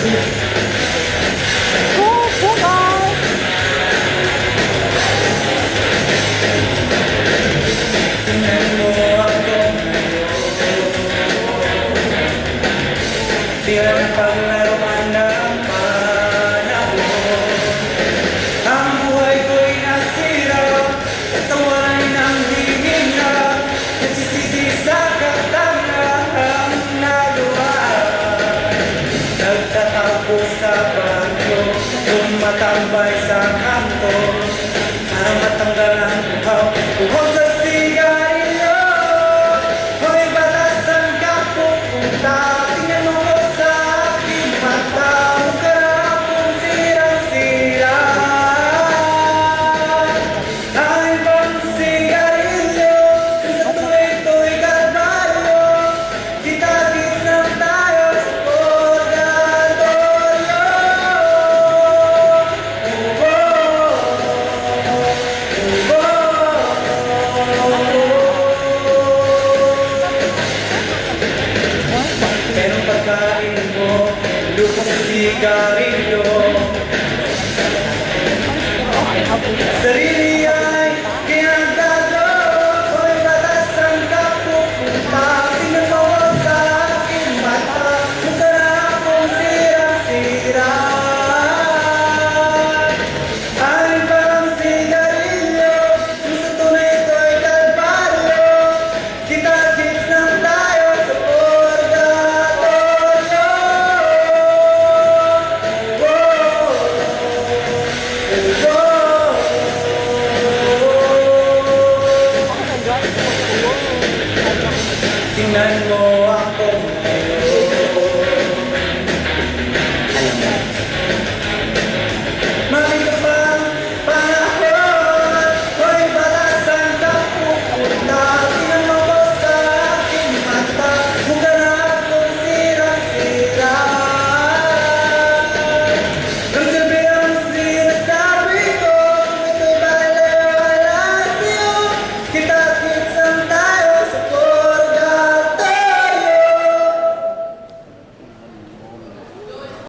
Tingnan mo ako ngayon, tira na paglaruan ng panahon. Ang buhay ko'y nasira, tawanan ng hihinga, nagsisisi sa katanahang nagawa. Nagtatago sa bagyo, tumatambay sa kanto, para matanggal ang buhaw, buhaw sa sigarilyo. Hoy, batasan ka pupunta, tingnan mo ko sa aking mata, huwag ka na akong sirang-sira. Aking pang sigarilyo, sa tuloy-tuloy kalbaryo, kita-kits na tayo sa purgatorio. Pero pagkain mo, lupa sa sigarilyo, sarili